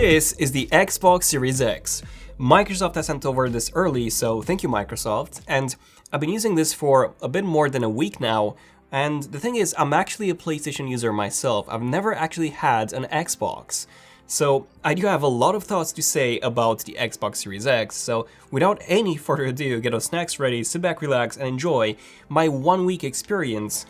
This is the Xbox Series X. Microsoft has sent over this early, so thank you Microsoft, and I've been using this for a bit more than a week now, and the thing is, I'm actually a PlayStation user myself. I've never actually had an Xbox. So I do have a lot of thoughts to say about the Xbox Series X, so without any further ado, get those snacks ready, sit back, relax, and enjoy my 1 week experience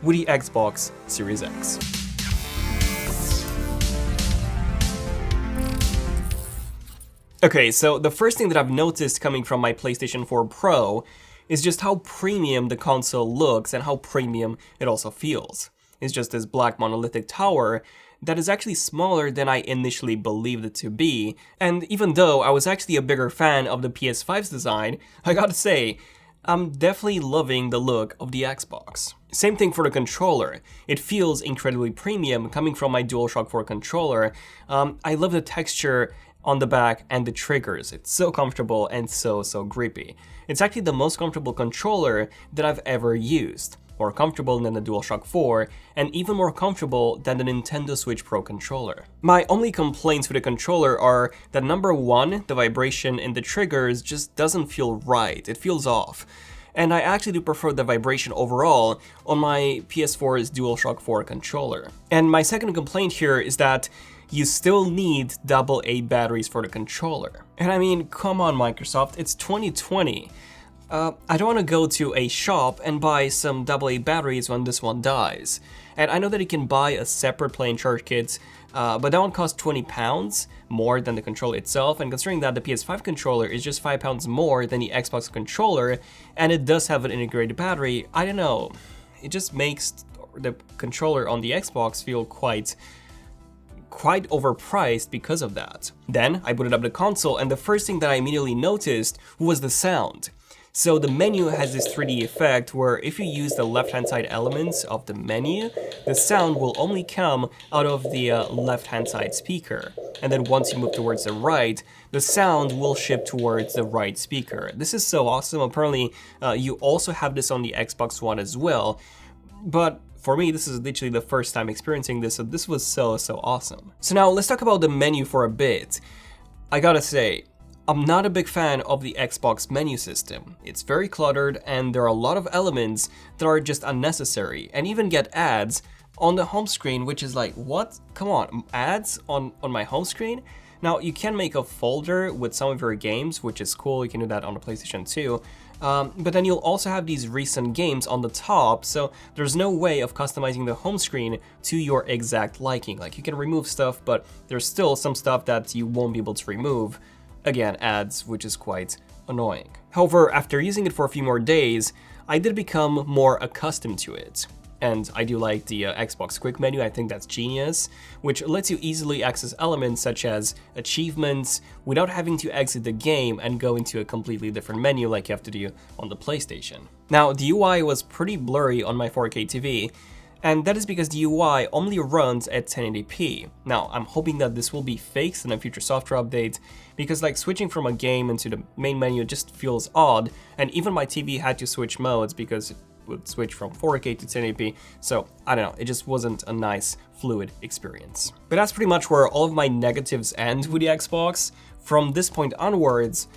with the Xbox Series X. Okay, so the first thing that I've noticed coming from my PlayStation 4 Pro is just how premium the console looks and how premium it also feels. It's just this black monolithic tower that is actually smaller than I initially believed it to be, and even though I was actually a bigger fan of the PS5's design, I gotta say, I'm definitely loving the look of the Xbox. Same thing for the controller. It feels incredibly premium coming from my DualShock 4 controller. I love the texture on the back and the triggers. It's so comfortable and so grippy. It's actually the most comfortable controller that I've ever used. More comfortable than the DualShock 4, and even more comfortable than the Nintendo Switch Pro controller. My only complaints with the controller are that number one, the vibration in the triggers just doesn't feel right, it feels off. And I actually do prefer the vibration overall on my PS4's DualShock 4 controller. And my second complaint here is that you still need AA batteries for the controller. And I mean, come on Microsoft, it's 2020. I don't want to go to a shop and buy some AA batteries when this one dies. And I know that you can buy a separate play-in charge kit, but that one costs £20 more than the controller itself, and considering that the PS5 controller is just £5 more than the Xbox controller, and it does have an integrated battery, I don't know, it just makes the controller on the Xbox feel quite overpriced because of that. Then I booted up the console, and the first thing that I immediately noticed was the sound. So the menu has this 3D effect where if you use the left-hand side elements of the menu, the sound will only come out of the left-hand side speaker. And then once you move towards the right, the sound will shift towards the right speaker. This is so awesome. Apparently, you also have this on the Xbox One as well. But for me, this is literally the first time experiencing this, so this was so awesome. So now let's talk about the menu for a bit. I gotta say, I'm not a big fan of the Xbox menu system. It's very cluttered and there are a lot of elements that are just unnecessary, and even get ads on the home screen, which is like, what? Come on, ads on my home screen? Now, you can make a folder with some of your games, which is cool, you can do that on the PlayStation 2, but then you'll also have these recent games on the top, so there's no way of customizing the home screen to your exact liking. Like, you can remove stuff, but there's still some stuff that you won't be able to remove. Again, ads, which is quite annoying. However, after using it for a few more days, I did become more accustomed to it. And I do like the Xbox Quick menu, I think that's genius, which lets you easily access elements such as achievements without having to exit the game and go into a completely different menu like you have to do on the PlayStation. Now, the UI was pretty blurry on my 4K TV, and that is because the UI only runs at 1080p. Now, I'm hoping that this will be fixed in a future software update, because like switching from a game into the main menu just feels odd, and even my TV had to switch modes because it would switch from 4K to 1080p, so I don't know, it just wasn't a nice, fluid experience. But that's pretty much where all of my negatives end with the Xbox. From this point onwards,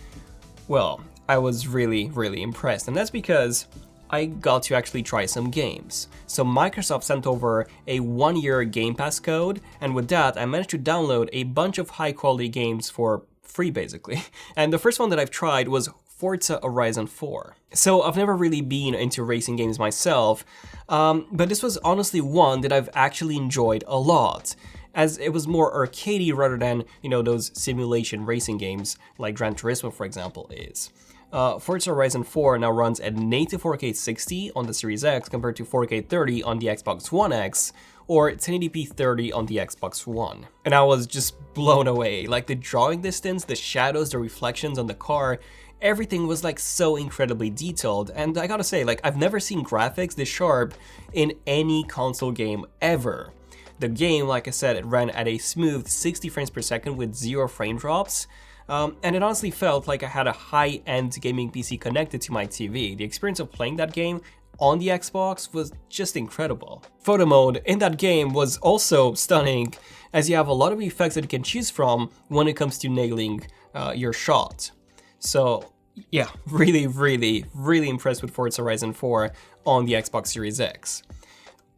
well, I was really impressed, and that's because I got to actually try some games. So Microsoft sent over a 1-year Game Pass code, and with that I managed to download a bunch of high quality games for free basically. And the first one that I've tried was Forza Horizon 4. So I've never really been into racing games myself, but this was honestly one that I've actually enjoyed a lot, as it was more arcadey rather than, you know, those simulation racing games like Gran Turismo, for example, is. Forza Horizon 4 now runs at native 4K 60 on the Series X compared to 4K 30 on the Xbox One X, or 1080p 30 on the Xbox One. And I was just blown away. Like the drawing distance, the shadows, the reflections on the car, everything was like so incredibly detailed. And I gotta say, like, I've never seen graphics this sharp in any console game ever. The game, like I said, it ran at a smooth 60 frames per second with 0 frame drops. And it honestly felt like I had a high-end gaming PC connected to my TV. The experience of playing that game on the Xbox was just incredible. Photo mode in that game was also stunning, as you have a lot of effects that you can choose from when it comes to nailing your shot. So yeah, really impressed with Forza Horizon 4 on the Xbox Series X.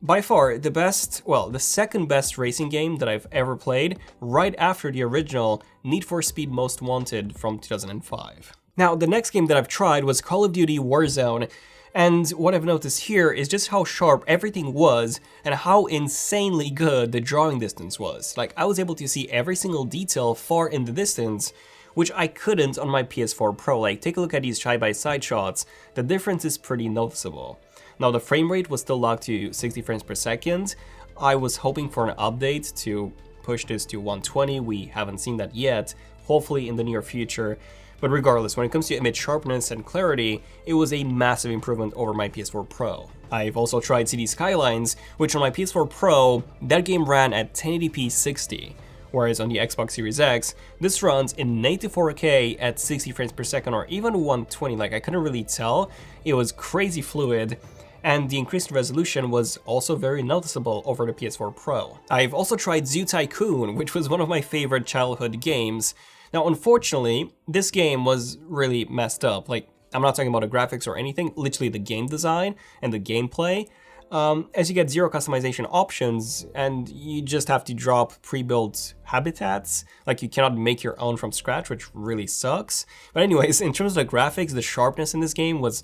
By far, the second best racing game that I've ever played, right after the original Need for Speed Most Wanted from 2005. Now, the next game that I've tried was Call of Duty Warzone, and what I've noticed here is just how sharp everything was and how insanely good the drawing distance was. Like, I was able to see every single detail far in the distance, which I couldn't on my PS4 Pro. Like, take a look at these side-by-side shots, the difference is pretty noticeable. Now, the frame rate was still locked to 60 frames per second. I was hoping for an update to push this to 120, we haven't seen that yet, hopefully in the near future. But regardless, when it comes to image sharpness and clarity, it was a massive improvement over my PS4 Pro. I've also tried City Skylines, which on my PS4 Pro, that game ran at 1080p 60. Whereas on the Xbox Series X, this runs in native 4K at 60 frames per second or even 120, like I couldn't really tell. It was crazy fluid, and the increased resolution was also very noticeable over the PS4 Pro. I've also tried Zoo Tycoon, which was one of my favorite childhood games. Now, unfortunately, this game was really messed up. Like, I'm not talking about the graphics or anything, literally the game design and the gameplay. As you get zero customization options, and you just have to drop pre-built habitats, like you cannot make your own from scratch, which really sucks. But anyways, in terms of the graphics, the sharpness in this game was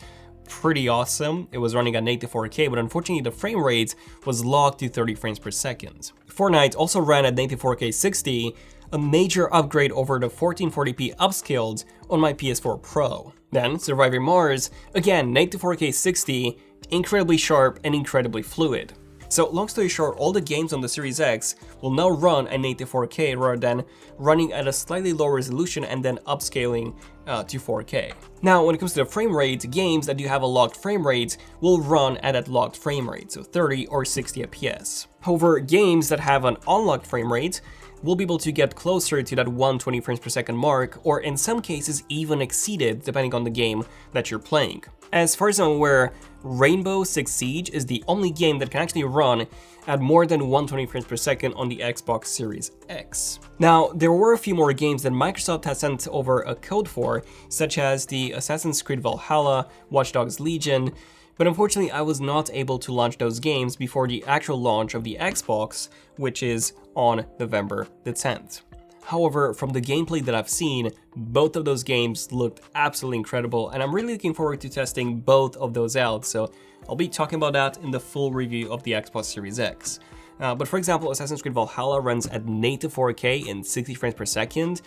pretty awesome. It was running at native 4K, but unfortunately the frame rate was locked to 30 frames per second. Fortnite also ran at native 4K 60, a major upgrade over the 1440p upscaled on my PS4 Pro. Then, Surviving Mars, again, native 4K 60, incredibly sharp and incredibly fluid. So, long story short, all the games on the Series X will now run at native 4K rather than running at a slightly lower resolution and then upscaling to 4K. Now, when it comes to the frame rate, games that do have a locked frame rate will run at that locked frame rate, so 30 or 60 FPS. However, games that have an unlocked frame rate will be able to get closer to that 120 frames per second mark, or in some cases even exceed it, depending on the game that you're playing. As far as I'm aware, Rainbow Six Siege is the only game that can actually run at more than 120 frames per second on the Xbox Series X. Now, there were a few more games that Microsoft has sent over a code for, such as the Assassin's Creed Valhalla, Watch Dogs Legion, but unfortunately I was not able to launch those games before the actual launch of the Xbox, which is on November the 10th. However, from the gameplay that I've seen, both of those games looked absolutely incredible, and I'm really looking forward to testing both of those out, so I'll be talking about that in the full review of the Xbox Series X. But for example, Assassin's Creed Valhalla runs at native 4K in 60 frames per second,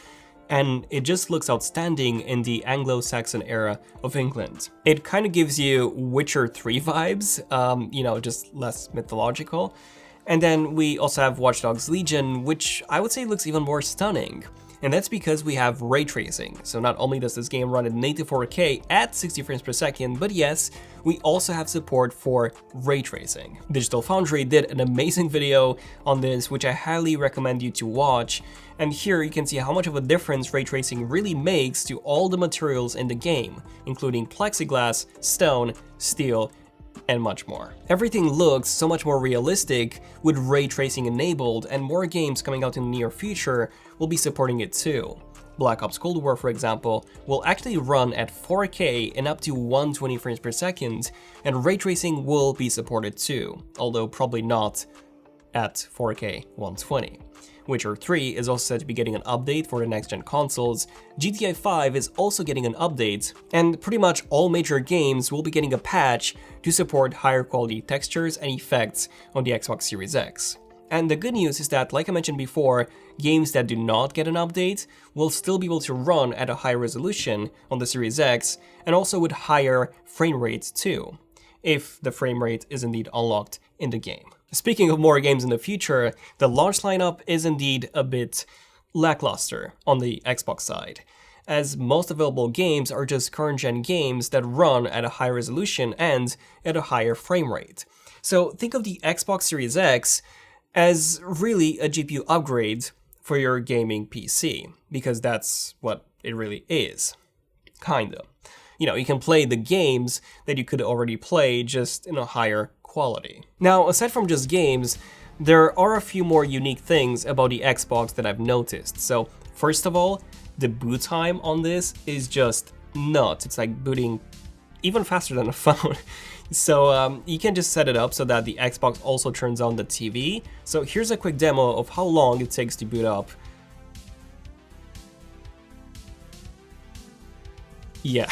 and it just looks outstanding in the Anglo-Saxon era of England. It kind of gives you Witcher 3 vibes, just less mythological. And then we also have Watch Dogs Legion, which I would say looks even more stunning. And that's because we have ray tracing. So not only does this game run at native 4K at 60 frames per second, but yes, we also have support for ray tracing. Digital Foundry did an amazing video on this, which I highly recommend you to watch. And here you can see how much of a difference ray tracing really makes to all the materials in the game, including plexiglass, stone, steel, and much more. Everything looks so much more realistic with ray tracing enabled, and more games coming out in the near future will be supporting it too. Black Ops Cold War, for example, will actually run at 4K and up to 120 frames per second, and ray tracing will be supported too, although probably not at 4K 120. Witcher 3 is also said to be getting an update for the next-gen consoles, GTA 5 is also getting an update, and pretty much all major games will be getting a patch to support higher quality textures and effects on the Xbox Series X. And the good news is that, like I mentioned before, games that do not get an update will still be able to run at a higher resolution on the Series X, and also with higher frame rates too, if the frame rate is indeed unlocked in the game. Speaking of more games in the future, the launch lineup is indeed a bit lackluster on the Xbox side, as most available games are just current-gen games that run at a high resolution and at a higher frame rate. So think of the Xbox Series X as really a GPU upgrade for your gaming PC, because that's what it really is. Kinda. You can play the games that you could already play just in a higher quality. Now, aside from just games, there are a few more unique things about the Xbox that I've noticed. So first of all, the boot time on this is just nuts. It's like booting even faster than a phone. So you can just set it up so that the Xbox also turns on the TV. So here's a quick demo of how long it takes to boot up. Yeah,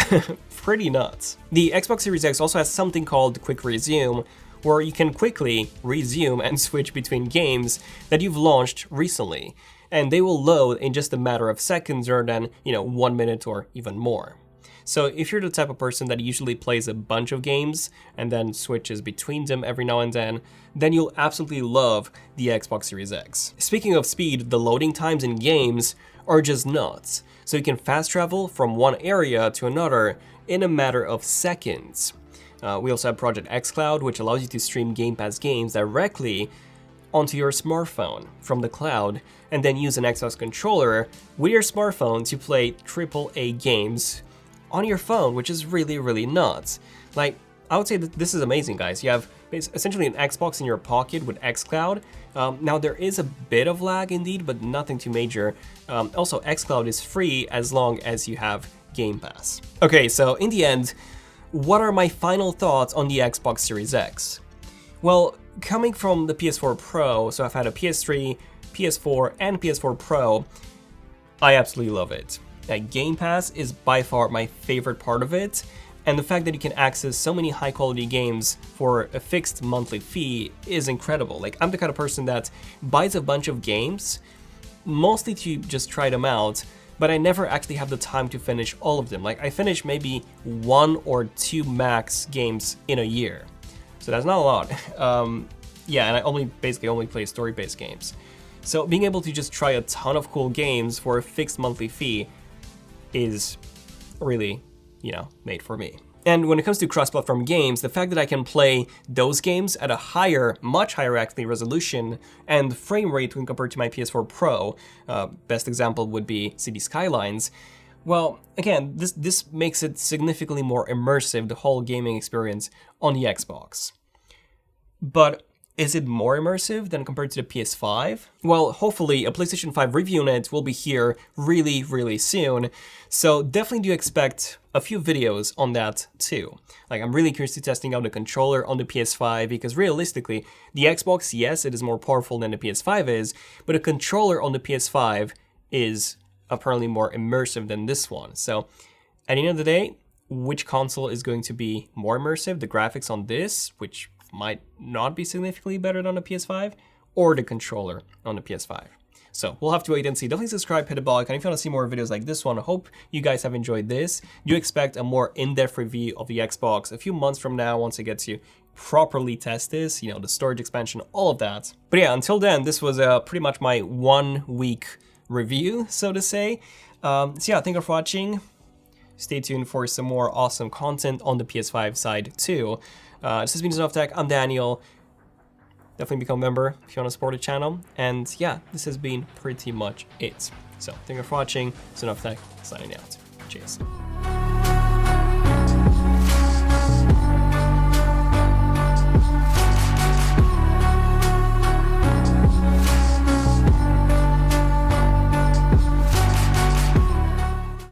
pretty nuts. The Xbox Series X also has something called Quick Resume, where you can quickly resume and switch between games that you've launched recently, and they will load in just a matter of seconds rather than, 1 minute or even more. So if you're the type of person that usually plays a bunch of games and then switches between them every now and then you'll absolutely love the Xbox Series X. Speaking of speed, the loading times in games are just nuts. So you can fast travel from one area to another in a matter of seconds. We also have Project xCloud, which allows you to stream Game Pass games directly onto your smartphone from the cloud, and then use an Xbox controller with your smartphone to play AAA games on your phone, which is really, really nuts. Like, I would say that this is amazing, guys. You have essentially an Xbox in your pocket with xCloud. Now, there is a bit of lag indeed, but nothing too major. Also, xCloud is free as long as you have Game Pass. Okay, so in the end, what are my final thoughts on the Xbox Series X? Well, coming from the PS4 Pro, so I've had a PS3, PS4, and PS4 Pro, I absolutely love it. Game Pass is by far my favorite part of it, and the fact that you can access so many high-quality games for a fixed monthly fee is incredible. Like, I'm the kind of person that buys a bunch of games, mostly to just try them out, but I never actually have the time to finish all of them. Like, I finish maybe 1 or 2 max games in a year, so that's not a lot. Yeah, and I basically only play story-based games. So being able to just try a ton of cool games for a fixed monthly fee is really, made for me. And when it comes to cross-platform games, the fact that I can play those games at a higher, much higher actually resolution and frame rate when compared to my PS4 Pro, best example would be City Skylines, well, again, this makes it significantly more immersive, the whole gaming experience on the Xbox. But is it more immersive than compared to the PS5? Well, hopefully a PlayStation 5 review on it will be here really, really soon, so definitely do expect a few videos on that too. Like, I'm really curious to testing out the controller on the PS5, because realistically, the Xbox, yes, it is more powerful than the PS5 is, but a controller on the PS5 is apparently more immersive than this one. So at the end of the day, which console is going to be more immersive? The graphics on this, which might not be significantly better than the PS5, or the controller on the PS5. So we'll have to wait and see. Definitely subscribe, hit the bell icon if you want to see more videos like this one. I hope you guys have enjoyed this. Do expect a more in-depth review of the Xbox a few months from now once I get to properly test this, the storage expansion, all of that. But yeah, until then, this was pretty much my 1 week review, so to say. So yeah, thank you for watching. Stay tuned for some more awesome content on the PS5 side too. This has been ZONEofTECH. I'm Daniel. Definitely become a member if you want to support the channel. And yeah, this has been pretty much it. So thank you for watching. ZONEofTECH signing out. Cheers.